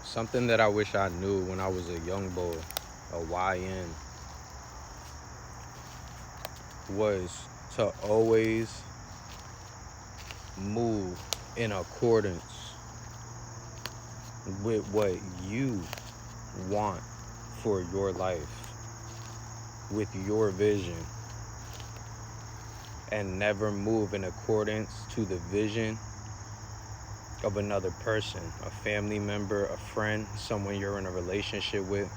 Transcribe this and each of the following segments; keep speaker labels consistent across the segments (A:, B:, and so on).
A: Something that I wish I knew when I was a young boy, a YN, was to always move in accordance with what you want for your life, with your vision, and never move in accordance to the vision of another person, a family member, a friend, someone you're in a relationship with.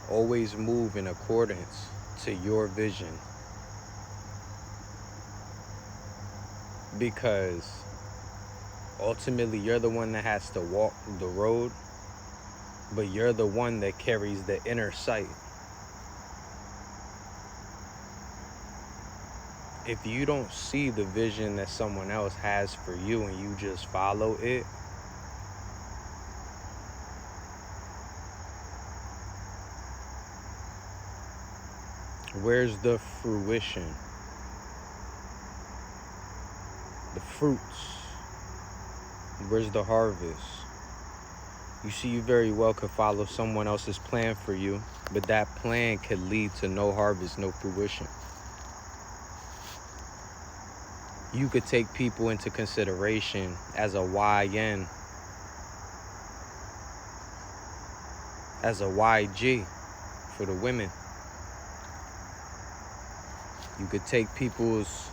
A: Always move in accordance to your vision, because ultimately you're the one that has to walk the road, but you're the one that carries the inner sight. If you don't see the vision that someone else has for you and you just follow it, where's the fruition? The fruits? Where's the harvest? You see, you very well could follow someone else's plan for you, but that plan could lead to no harvest, no fruition. You could take people into consideration as a YN, as a YG for the women. You could take people's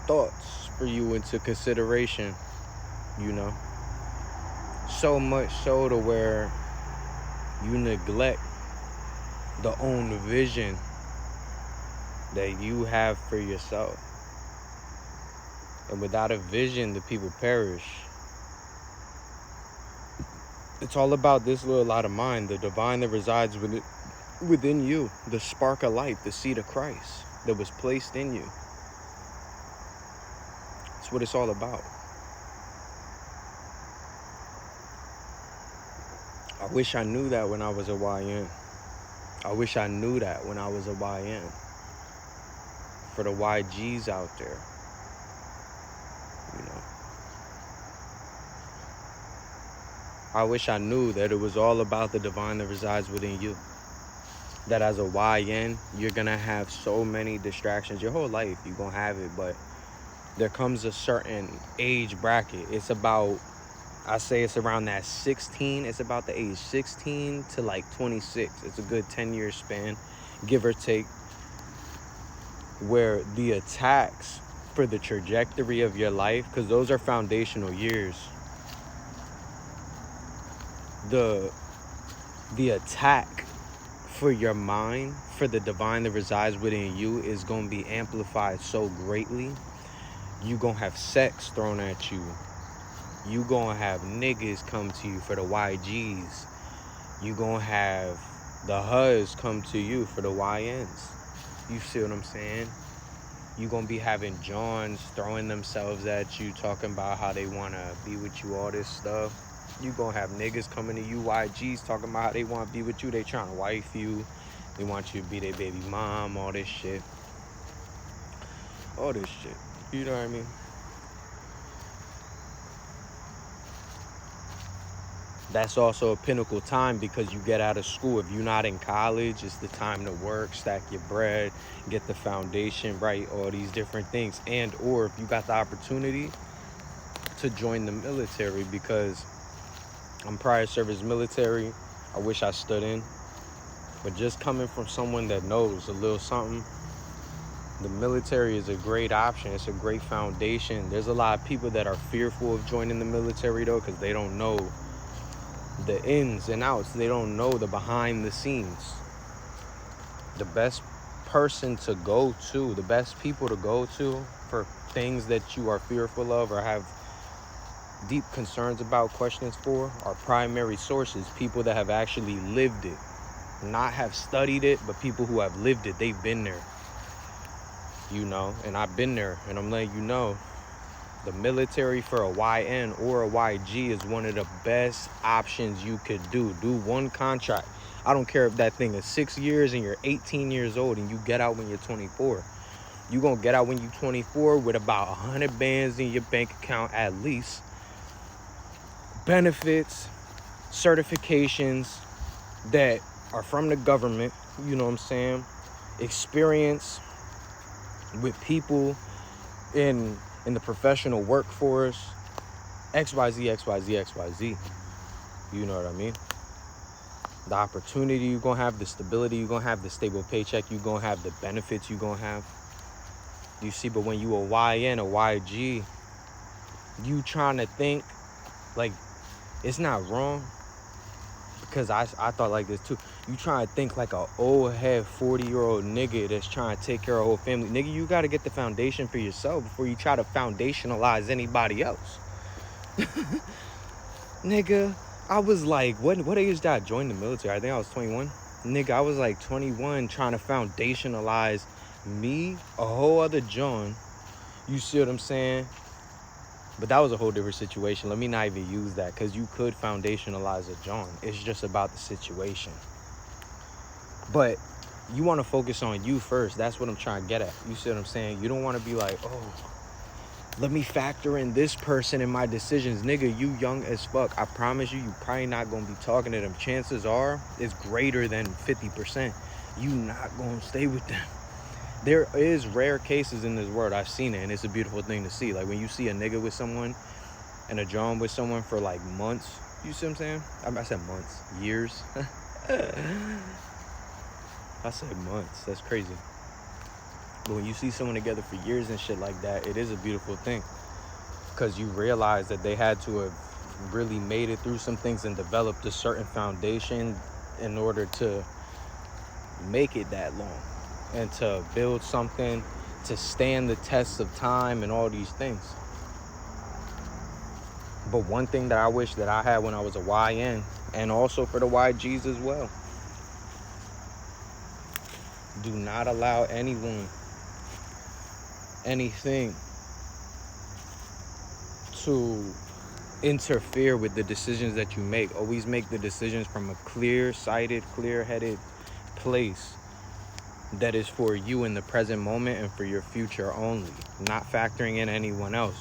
A: thoughts for you into consideration, you know. So much so to where you neglect the own vision that you have for yourself. And without a vision, the people perish. It's all about this little light of mine, the divine that resides within you, the spark of light, the seed of Christ that was placed in you. That's what it's all about. I wish I knew that when I was a YN. I wish I knew that when I was a YN. For the YGs out there, you know. I wish I knew that it was all about the divine that resides within you. That as a YN, you're going to have so many distractions. Your whole life, you're going to have it. But there comes a certain age bracket. It's about, I say it's around that 16. It's about the age 16 to like 26. It's a good 10-year span, give or take, where the attacks for the trajectory of your life, because those are foundational years, the attack for your mind, for the divine that resides within you, is going to be amplified so greatly. You going to have sex thrown at you. You going to have niggas come to you for the YGs. You going to have the HUDs come to you for the YNs. You see what I'm saying? You going to be having Johns throwing themselves at you, talking about how they want to be with you, all this stuff. You going to have niggas coming to you, YGs, talking about how they want to be with you. They trying to wife you. They want you to be their baby mom, all this shit. All this shit. You know what I mean? That's also a pinnacle time, because you get out of school. If you're not in college, it's the time to work, stack your bread, get the foundation right, all these different things. And or if you got the opportunity to join the military, because I'm prior service military. I wish I stood in. But just coming from someone that knows a little something, the military is a great option. It's a great foundation. There's a lot of people that are fearful of joining the military, though, because they don't know the ins and outs. They don't know the behind the scenes. The best person to go to, the best people to go to for things that you are fearful of or have deep concerns about, questions for, are primary sources, people that have actually lived it. Not have studied it, but people who have lived it. They've been there, you know, and I've been there, and I'm letting you know, the military for a YN or a YG is one of the best options you could do. Do one contract. I don't care if that thing is 6 years and you're 18 years old and you get out when you're 24. You're going to get out when you're 24 with about 100 bands in your bank account at least. Benefits, certifications that are from the government, you know what I'm saying? Experience with people in the professional workforce, XYZ. You know what I mean? The opportunity you're going to have, the stability you're going to have, the stable paycheck you're going to have, the benefits you're going to have. You see, but when you a YN, a YG, you trying to think, like, it's not wrong, because I thought like this too. You trying to think like a old head 40-year-old nigga that's trying to take care of a whole family. Nigga, you got to get the foundation for yourself before you try to foundationalize anybody else. Nigga, I was like, what age did I join the military? I think I was 21. Nigga, I was like 21 trying to foundationalize me, a whole other John. You see what I'm saying? But that was a whole different situation. Let me not even use that, because you could foundationalize a John. It's just about the situation. But you want to focus on you first. That's what I'm trying to get at. You see what I'm saying? You don't want to be like, oh, let me factor in this person in my decisions. Nigga, you young as fuck. I promise you probably not going to be talking to them. Chances are it's greater than 50%. You not going to stay with them. There is rare cases in this world. I've seen it, and it's a beautiful thing to see. Like when you see a nigga with someone and a John with someone for like months. You see what I'm saying? I said months. Years. I said months. That's crazy. But when you see someone together for years and shit like that, it is a beautiful thing. Because you realize that they had to have really made it through some things and developed a certain foundation in order to make it that long. And to build something to stand the test of time and all these things. But one thing that I wish that I had when I was a YN, and also for the YGs as well, do not allow anyone, anything to interfere with the decisions that you make. Always make the decisions from a clear-sighted, clear-headed place that is for you in the present moment and for your future only, not factoring in anyone else.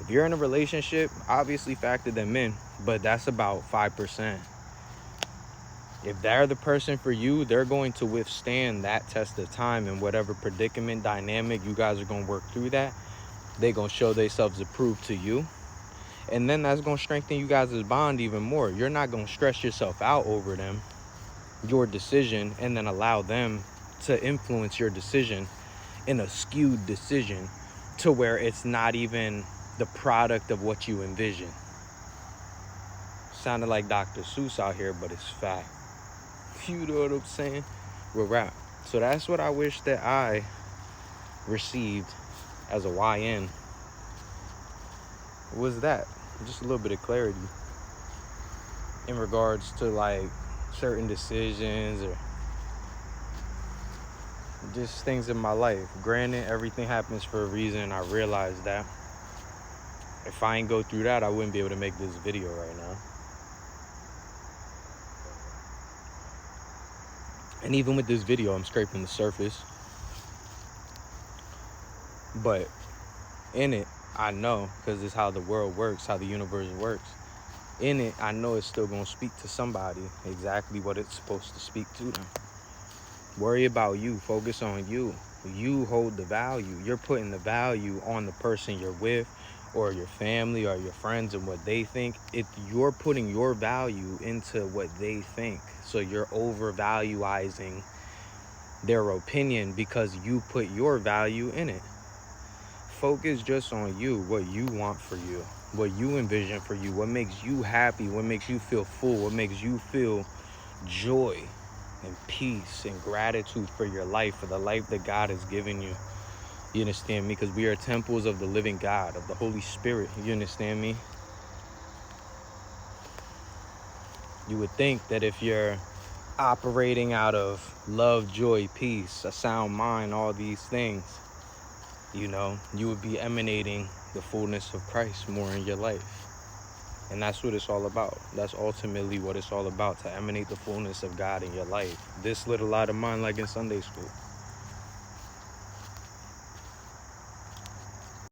A: If you're in a relationship, obviously factor them in, but that's about 5%. If they're the person for you, they're going to withstand that test of time, and whatever predicament, dynamic, you guys are going to work through that. They're going to show themselves approved to you. And then that's going to strengthen you guys' bond even more. You're not going to stress yourself out over them, your decision, and then allow them to influence your decision in a skewed decision to where it's not even the product of what you envision. Sounded like Dr. Seuss out here, but it's fact. You know what I'm saying? We're rap. So that's what I wish that I received as a YN. Was that just a little bit of clarity in regards to like certain decisions or just things in my life. Granted, everything happens for a reason, and I realized that. If I ain't go through that, I wouldn't be able to make this video right now. And even with this video, I'm scraping the surface. But in it, I know, because it's how the world works, how the universe works. In it, I know it's still going to speak to somebody exactly what it's supposed to speak to them. Worry about you. Focus on you. You hold the value. You're putting the value on the person you're with, or your family, or your friends, and what they think. You're putting your value into what they think. So you're overvaluing their opinion because you put your value in it. Focus just on you, what you want for you, what you envision for you, what makes you happy, what makes you feel full, what makes you feel joy and peace and gratitude for your life, for the life that God has given you. You understand me? Because we are temples of the living God, of the Holy Spirit. You understand me? You would think that if you're operating out of love, joy, peace, a sound mind, all these things, you know, you would be emanating the fullness of Christ more in your life. And that's what it's all about. That's ultimately what it's all about, to emanate the fullness of God in your life. This little light of mine, like in Sunday school.